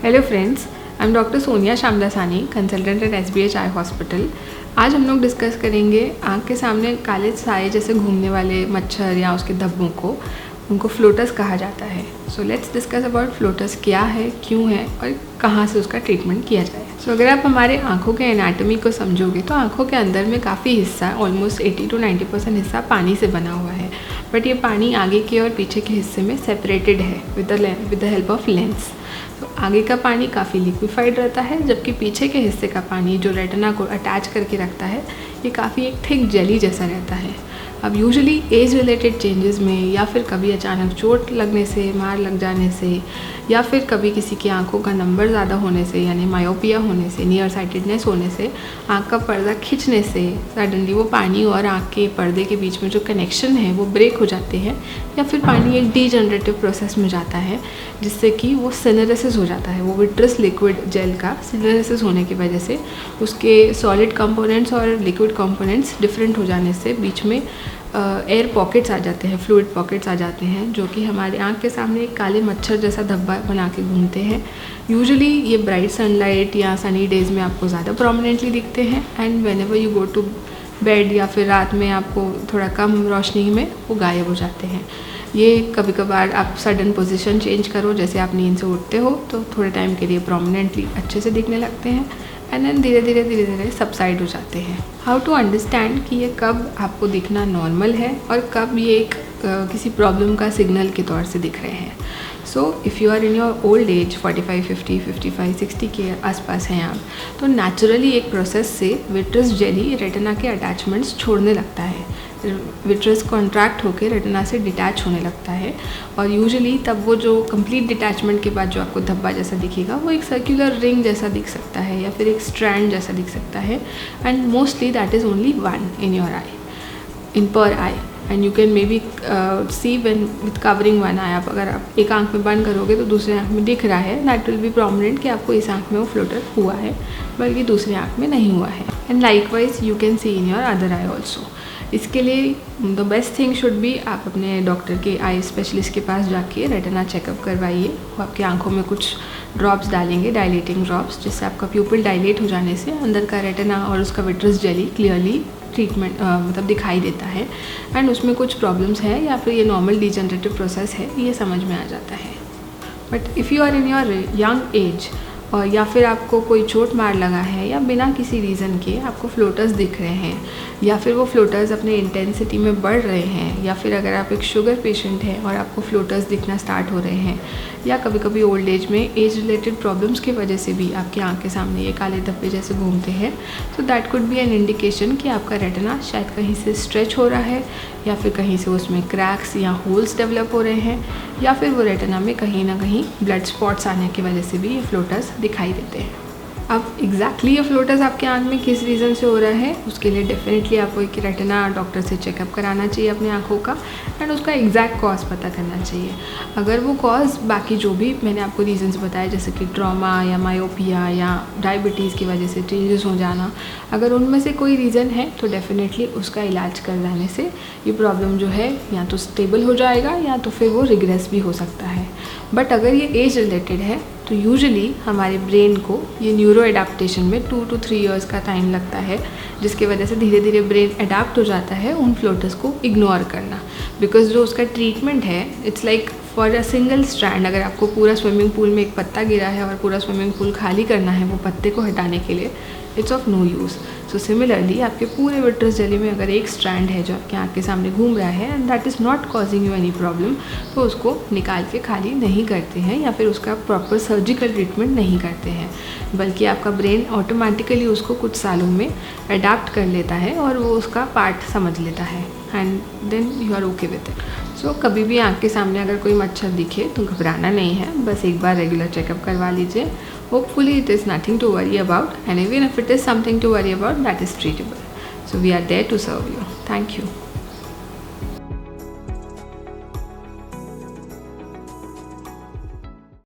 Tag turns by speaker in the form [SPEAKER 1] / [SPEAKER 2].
[SPEAKER 1] Hello friends, I am doctor Sonia Shyamdasani, consultant at SBH eye hospital. आज हम लोग discuss करेंगे आँख के सामने काले साए जैसे घूमने वाले मच्छर या उसके धब्बों को, उनको फ्लोटस कहा जाता है। So let's discuss about floats क्या है, क्यों है और कहाँ से उसका ट्रीटमेंट किया जाए। सो अगर आप हमारे आँखों के एनाटॉमी को समझोगे तो आँखों के अंदर में काफ़ी हिस्सा, ऑलमोस्ट 80 to 90% हिस्सा पानी से बना हुआ है, बट ये पानी आगे के और पीछे के हिस्से में सेपरेटेड है with the help of lens. तो आगे का पानी काफ़ी लिक्विफाइड रहता है, जबकि पीछे के हिस्से का पानी जो रेटिना को अटैच करके रखता है ये काफ़ी एक थिक जेली जैसा रहता है। अब यूजुअली एज रिलेटेड चेंजेस में, या फिर कभी अचानक चोट लगने से, मार लग जाने से, या फिर कभी किसी की आंखों का नंबर ज़्यादा होने से यानी मायोपिया होने से, नियर साइटेडनेस होने से, आंख का पर्दा खिंचने से सडनली वो पानी और आंख के पर्दे के बीच में जो कनेक्शन है वो ब्रेक हो जाते हैं, या फिर पानी एक डीजनरेटिव प्रोसेस में जाता है जिससे कि वो सिनेरेसिस हो जाता है। वो विट्रस लिक्विड जेल का सिनेरेसिस होने की वजह से उसके सॉलिड कंपोनेंट्स और लिक्विड कंपोनेंट्स डिफरेंट हो जाने से बीच में एयर पॉकेट्स आ जाते हैं, फ्लूइड पॉकेट्स आ जाते हैं, जो कि हमारे आंख के सामने एक काले मच्छर जैसा धब्बा बना के घूमते हैं। यूजुअली ये ब्राइट सनलाइट या सनी डेज़ में आपको ज़्यादा प्रोमिनेंटली दिखते हैं, and whenever you go to bed या फिर रात में आपको थोड़ा कम रोशनी में वो गायब हो जाते हैं। ये कभी कभार आप सडन पोजीशन चेंज करो, जैसे आप नींद से उठते हो तो थोड़े टाइम के लिए प्रोमिनेंटली अच्छे से दिखने लगते हैं, एंड देन धीरे धीरे सबसाइड हो जाते हैं। हाउ टू अंडरस्टैंड कि ये कब आपको दिखना नॉर्मल है और कब ये एक किसी प्रॉब्लम का सिग्नल के तौर से दिख रहे हैं। So if you are in your old age 45, 50, 55, 60 के आसपास हैं आप, तो नेचुरली एक प्रोसेस से विट्रस जेली रेटिना के अटैचमेंट्स छोड़ने लगता है। विट्रस कॉन्ट्रैक्ट होकर रेटिना से डिटैच होने लगता है, और यूजुअली तब वो जो कंप्लीट डिटैचमेंट के बाद जो आपको धब्बा जैसा दिखेगा वो एक सर्कुलर रिंग जैसा दिख सकता है या फिर एक स्ट्रैंड जैसा दिख सकता है, and mostly that is only one in your eye, in per eye, and you can maybe see when with covering one eye. आप अगर आप एक आंख में बंद करोगे तो दूसरे आंख में दिख रहा है, दैट विल बी प्रोमिनेंट कि आपको इस आंख में वो फ्लोटर हुआ है बल्कि दूसरे आंख में नहीं हुआ है। And likewise you can see in your other I also. इसके लिए the best thing should be आप अपने डॉक्टर के आई स्पेशलिस्ट के पास जाके रेटिना चेकअप करवाइए। वो आपकी आंखों में कुछ ड्रॉप्स डालेंगे, डायलेटिंग ड्रॉप्स, जिससे आपका प्यूपिल डायलेट हो जाने से अंदर का रेटिना और उसका विट्रस जेली क्लियरली ट्रीटमेंट मतलब दिखाई देता है, एंड उसमें कुछ प्रॉब्लम्स है या फिर ये नॉर्मल डिजनरेटिव प्रोसेस है ये समझ में आ जाता है। But if you are in your young age और या फिर आपको कोई चोट मार लगा है या बिना किसी रीज़न के आपको फ्लोटर्स दिख रहे हैं, या फिर वो फ्लोटर्स अपने इंटेंसिटी में बढ़ रहे हैं, या फिर अगर आप एक शुगर पेशेंट हैं और आपको फ्लोटर्स दिखना स्टार्ट हो रहे हैं, या कभी कभी ओल्ड एज में एज रिलेटेड प्रॉब्लम्स की वजह से भी आपकी आंख के सामने ये काले धब्बे जैसे घूमते हैं, तो that could be an indication कि आपका रेटिना शायद कहीं से स्ट्रेच हो रहा है, या फिर कहीं से उसमें क्रैक्स या होल्स डेवलप हो रहे हैं, या फिर वो रेटिना में कहीं ना कहीं ब्लड स्पॉट्स आने की वजह से भी ये फ्लोटर्स दिखाई देते हैं। अब एग्जैक्टली ये फ्लोटर्स आपके आंख में किस रीज़न से हो रहा है, उसके लिए डेफिनेटली आपको एक रेटिना डॉक्टर से चेकअप कराना चाहिए अपनी आंखों का, एंड उसका एग्जैक्ट कॉज पता करना चाहिए। अगर वो कॉज बाकी जो भी मैंने आपको रीजंस बताए, जैसे कि ट्रॉमा या मायोपिया या डायबिटीज़ की वजह से चेंजेस हो जाना, अगर उनमें से कोई रीज़न है तो डेफिनेटली उसका इलाज कर जाने से ये प्रॉब्लम जो है या तो स्टेबल हो जाएगा या तो फिर वो रिग्रेस भी हो सकता है। बट अगर ये एज रिलेटेड है तो यूजुअली हमारे ब्रेन को ये न्यूरो एडाप्टेशन में 2 to 3 इयर्स का टाइम लगता है, जिसकी वजह से धीरे धीरे ब्रेन अडाप्ट हो जाता है उन फ्लोटर्स को इग्नोर करना। बिकॉज जो उसका ट्रीटमेंट है it's like for a single strand. अगर आपको पूरा स्विमिंग पूल में एक पत्ता गिरा है और पूरा स्विमिंग पूल खाली करना है वो पत्ते को हटाने के लिए, it's of no use. So similarly आपके पूरे विट्रस जेली में अगर एक स्ट्रैंड है जो आपके आँख के सामने घूम रहा है and that is not causing you any problem, तो उसको निकाल के खाली नहीं करते हैं या फिर उसका प्रॉपर सर्जिकल ट्रीटमेंट नहीं करते हैं, बल्कि आपका ब्रेन ऑटोमेटिकली उसको कुछ सालों में अडाप्ट कर लेता है और वो उसका पार्ट समझ लेता है, and then you are okay with it. So कभी भी आँख के सामने अगर कोई मच्छर दिखे तो घबराना नहीं है, बस एक बार रेगुलर चेकअप करवा लीजिए। Hopefully it is nothing to worry about, and even if it is something to worry about, that is treatable. So we are there to serve you. Thank you.